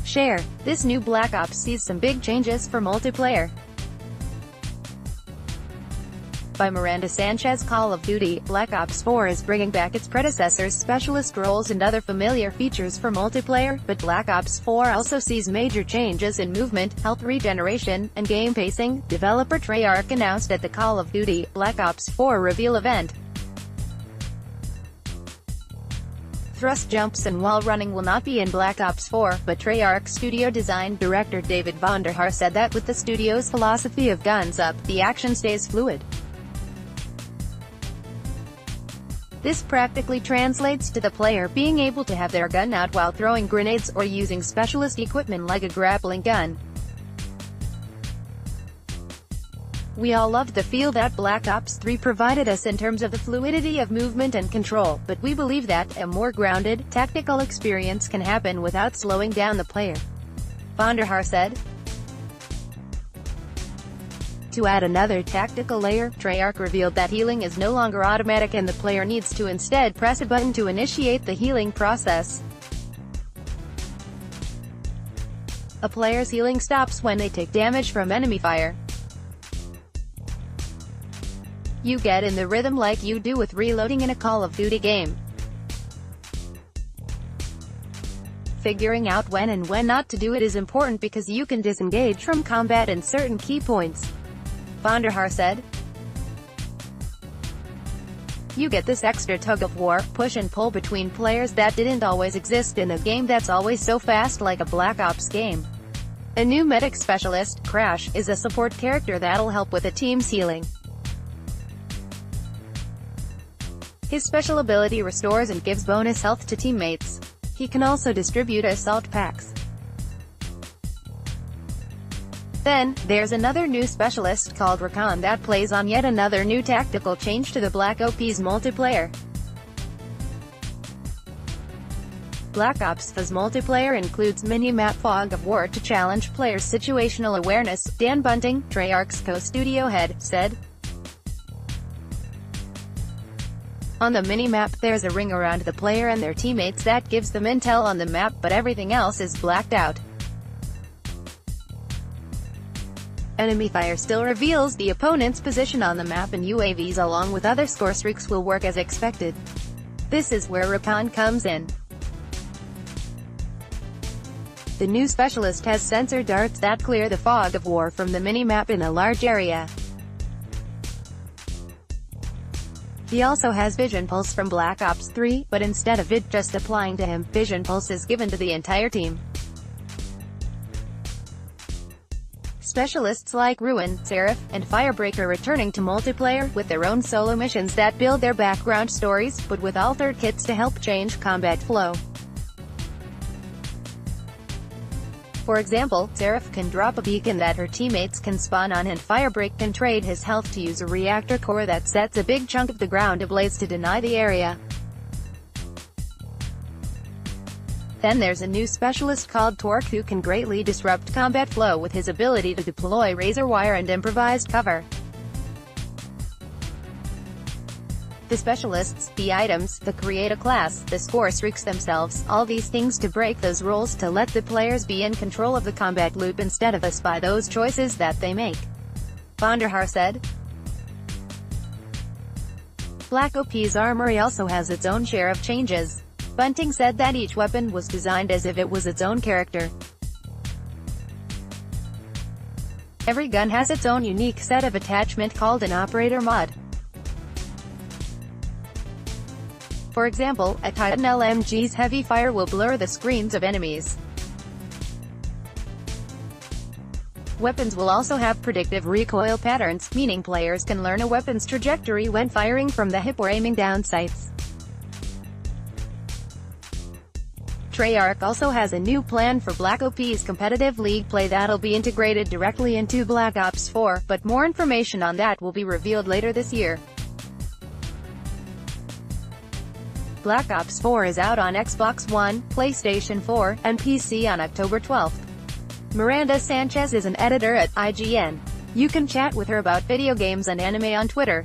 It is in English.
Share. This new Black Ops sees some big changes for multiplayer. By Miranda Sanchez. Call of Duty: Black Ops 4 is bringing back its predecessor's specialist roles and other familiar features for multiplayer, but Black Ops 4 also sees major changes in movement, health regeneration, and game pacing, developer Treyarch announced at the Call of Duty: Black Ops 4 reveal event. Thrust jumps and wall running will not be in Black Ops 4, but Treyarch studio design director David Vonderhaar said that with the studio's philosophy of guns up, the action stays fluid. This practically translates to the player being able to have their gun out while throwing grenades or using specialist equipment like a grappling gun. We all loved the feel that Black Ops 3 provided us in terms of the fluidity of movement and control, but we believe that a more grounded, tactical experience can happen without slowing down the player, Vonderhaar said. To add another tactical layer, Treyarch revealed that healing is no longer automatic and the player needs to instead press a button to initiate the healing process. A player's healing stops when they take damage from enemy fire. You get in the rhythm like you do with reloading in a Call of Duty game. Figuring out when and when not to do it is important because you can disengage from combat in certain key points, Vonderhaar said. You get this extra tug-of-war, push and pull between players that didn't always exist in a game that's always so fast like a Black Ops game. A new medic specialist, Crash, is a support character that'll help with a team's healing. His special ability restores and gives bonus health to teammates. He can also distribute assault packs. Then, there's another new specialist called Recon that plays on yet another new tactical change to the Black Ops multiplayer. Black Ops 4's multiplayer includes mini-map Fog of War to challenge players' situational awareness, Dan Bunting, Treyarch's co-studio head, said. On the mini-map, there's a ring around the player and their teammates that gives them intel on the map, but everything else is blacked out. Enemy fire still reveals the opponent's position on the map, and UAVs along with other score streaks will work as expected. This is where Recon comes in. The new specialist has sensor darts that clear the fog of war from the mini-map in a large area. He also has Vision Pulse from Black Ops 3, but instead of it just applying to him, Vision Pulse is given to the entire team. Specialists like Ruin, Seraph, and Firebreaker returning to multiplayer, with their own solo missions that build their background stories, but with altered kits to help change combat flow. For example, Seraph can drop a beacon that her teammates can spawn on, and Firebreak can trade his health to use a reactor core that sets a big chunk of the ground ablaze to deny the area. Then there's a new specialist called Torque who can greatly disrupt combat flow with his ability to deploy razor wire and improvised cover. The specialists, the items, the create a class, the score streaks themselves, all these things to break those rules to let the players be in control of the combat loop instead of us by those choices that they make, Vonderhaar said. Black Ops Armory also has its own share of changes. Bunting said that each weapon was designed as if it was its own character. Every gun has its own unique set of attachment called an operator mod. For example, a Titan LMG's heavy fire will blur the screens of enemies. Weapons will also have predictive recoil patterns, meaning players can learn a weapon's trajectory when firing from the hip or aiming down sights. Treyarch also has a new plan for Black Ops competitive league play that'll be integrated directly into Black Ops 4, but more information on that will be revealed later this year. Black Ops 4 is out on Xbox One, PlayStation 4, and PC on October 12th. Miranda Sanchez is an editor at IGN. You can chat with her about video games and anime on Twitter.